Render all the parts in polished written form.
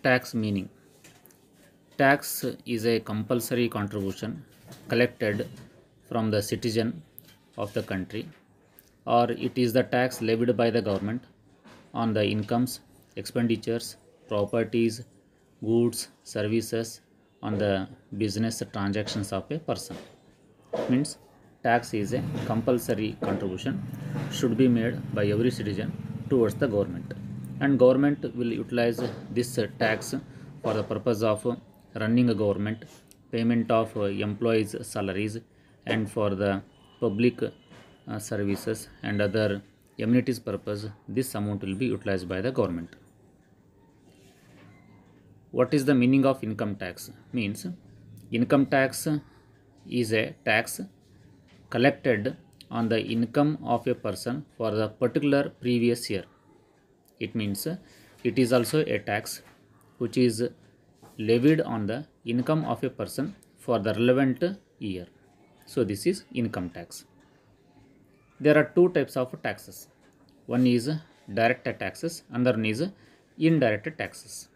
Tax meaning. Tax is a compulsory contribution collected from the citizen of the country, or it is the tax levied by the government on the incomes, expenditures, properties, goods, services, on the business transactions of a person. Means tax is a compulsory contribution should be made by every citizen towards the government, and government will utilize this tax for the purpose of running a government, payment of employees salaries, and for the public services and other amenities purpose. This amount will be utilized by the government. What is the meaning of income tax? Means income tax is a tax collected on the income of a person for the particular previous year. It means it is also a tax which is levied on the income of a person for the relevant year. So this is income tax. There are two types of taxes. One is direct taxes, another is indirect taxes.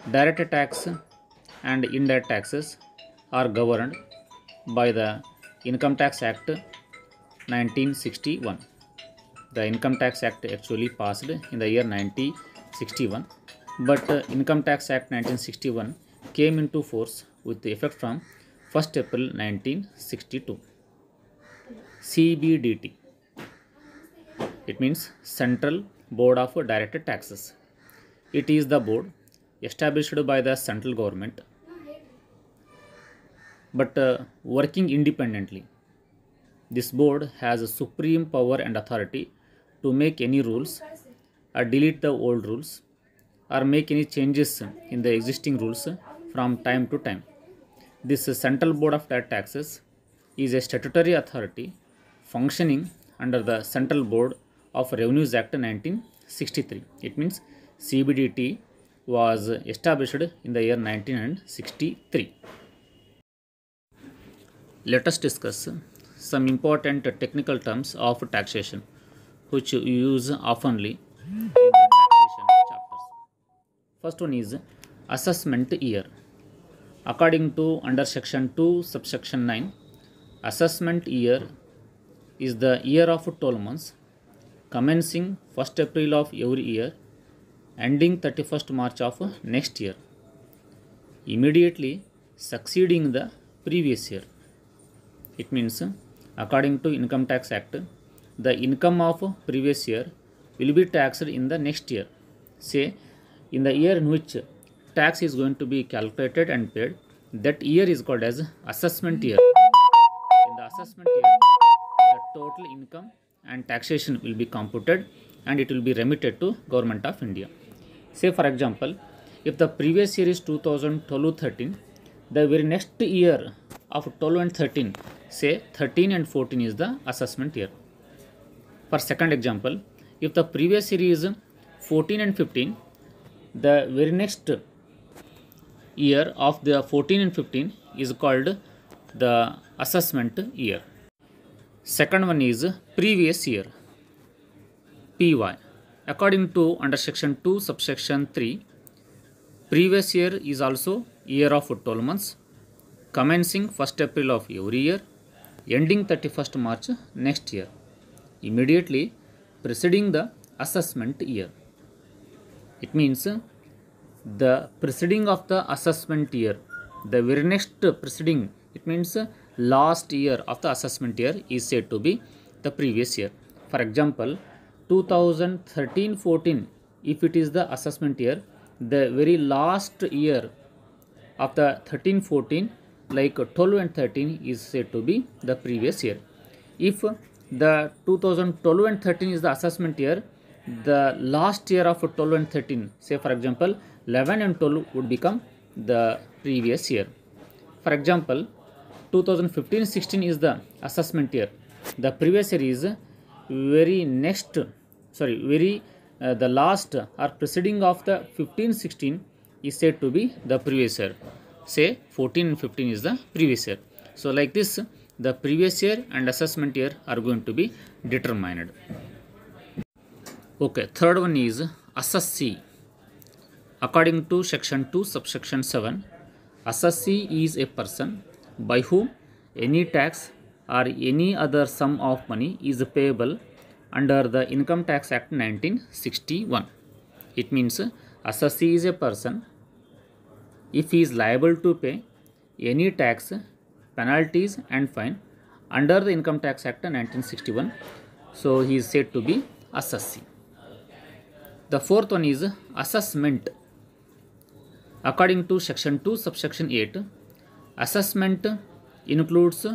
Direct tax and indirect taxes are governed by the Income Tax Act 1961. The Income Tax Act actually passed in the year 1961, but Income Tax Act 1961 came into force with effect from 1st April 1962. CBDT, it means Central Board of Direct Taxes. It is the board established by the central government, but working independently. This board has a supreme power and authority to make any rules or delete the old rules or make any changes in the existing rules from time to time. This Central Board of Direct Taxes is a statutory authority functioning under the Central Board of Revenues Act 1963. It means CBDT was established in the year 1963. Let us discuss some important technical terms of taxation which we use oftenly in the taxation chapters. First one is assessment year. According to under section 2 subsection 9, assessment year is the year of 12 months commencing 1st April of every year, ending 31st March of next year, immediately succeeding the previous year. It means according to Income Tax Act, the income of previous year will be taxed in the next year. Say in the year in which tax is going to be calculated and paid, that year is called as assessment year. In the assessment year, the total income and taxation will be computed and it will be remitted to Government of India. Say for example, if the previous year is 2012-13, the very next year of 12 and 13, say 13 and 14 is the assessment year. For second example, if the previous year is 14 and 15, the very next year of the 14 and 15 is called the assessment year. Second one is previous year, PY. According to under section 2 subsection 3, previous year is also year of 12 months commencing 1st April of every year, ending 31st March next year, immediately preceding the assessment year. It means the preceding of the assessment year, the very next preceding, it means last year of the assessment year is said to be the previous year. For example, 2013-14, if it is the assessment year, the very last year of the 13-14, like 12 and 13 is said to be the previous year. If the 2012 and 13 is the assessment year, the last year of 12 and 13, say for example 11 and 12 would become the previous year. For example, 2015-16 is the assessment year. The previous year is the last or preceding of the 15-16 is said to be the previous year. Say 14 and 15 is the previous year. So like this, the previous year and assessment year are going to be determined. Okay, third one is assessee. According to section 2 subsection 7, assessee is a person by whom any tax or any other sum of money is payable under the Income Tax Act 1961. It means assessee is a person if he is liable to pay any tax, penalties and fine under the Income Tax Act 1961. So he is said to be assessee. The fourth one is assessment. According to section 2 subsection 8, assessment includes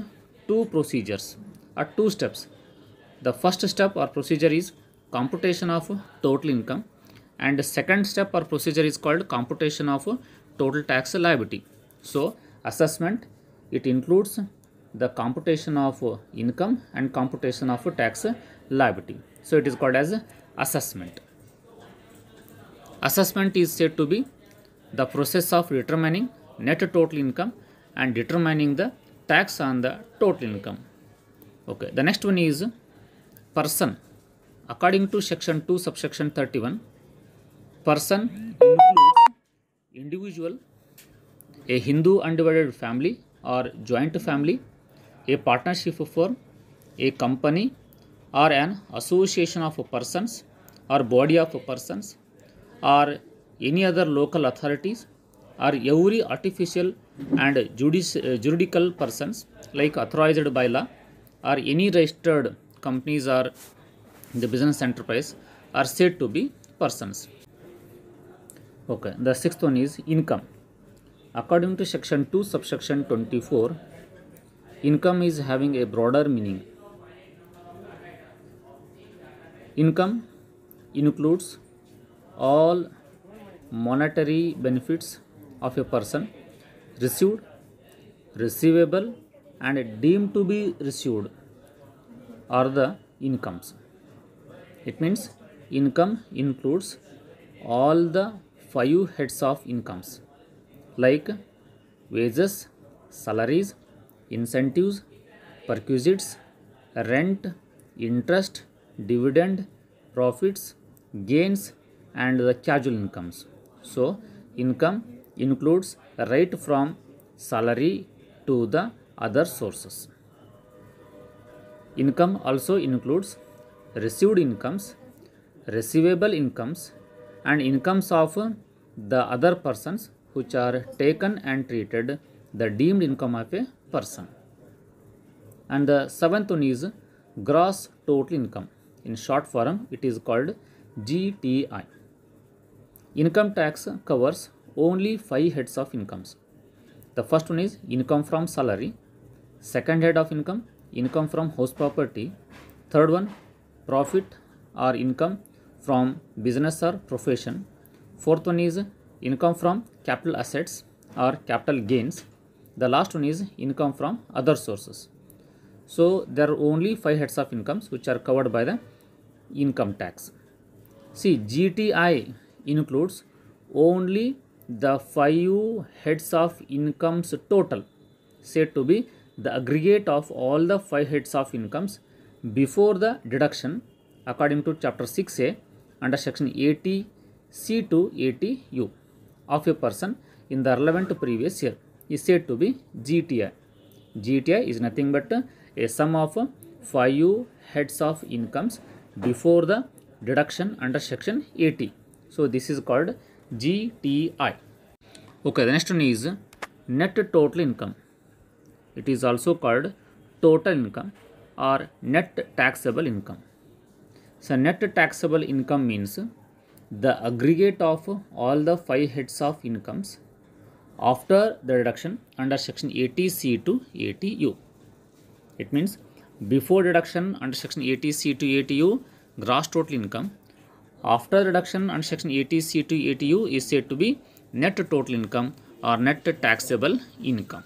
two procedures or two steps. The first step or procedure is computation of total income, and the second step or procedure is called computation of total tax liability. So assessment, it includes the computation of income and computation of tax liability. So it is called as assessment. Assessment is said to be the process of determining net total income and determining the tax on the total income. Okay, the next one is person. According to section 2 subsection 31, person includes individual, a Hindu undivided family or joint family, a partnership firm, a company or an association of persons or body of persons, or any other local authorities, or every artificial and juridical persons like authorized by law, or any registered companies or the business enterprise are said to be persons. Okay, the sixth one is income. According to section 2 subsection 24, income is having a broader meaning. Income includes all monetary benefits of a person received, receivable and deemed to be received are the incomes. It means income includes all the 5 heads of incomes like wages, salaries, incentives, perquisites, rent, interest, dividend, profits, gains and the casual incomes. So income includes right from salary to the other sources. Income also includes received incomes, receivable incomes and incomes of the other persons which are taken and treated the deemed income of a person. And the seventh one is gross total income. In short form, it is called GTI. Income tax covers only 5 heads of incomes. The first one is income from salary. Second head of income, income from house property. Third one, profit or income from business or profession. Fourth one is income from capital assets or capital gains. The last one is income from other sources. So there are only 5 heads of incomes which are covered by the income tax. See, GTI includes only the 5 heads of incomes total, said to be the aggregate of all the 5 heads of incomes before the deduction according to chapter 6A under section 80C to 80U of a person in the relevant previous year is said to be GTI. GTI is nothing but a sum of 5 heads of incomes before the deduction under section 80. So this is called GTI. Okay, the next one is net total income. It is also called total income or net taxable income. So net taxable income means the aggregate of all the 5 heads of incomes after the deduction under section 80C to 80U. It means before deduction under section 80C to 80U gross total income, After reduction under section 80C to 80U is said to be net total income or net taxable income.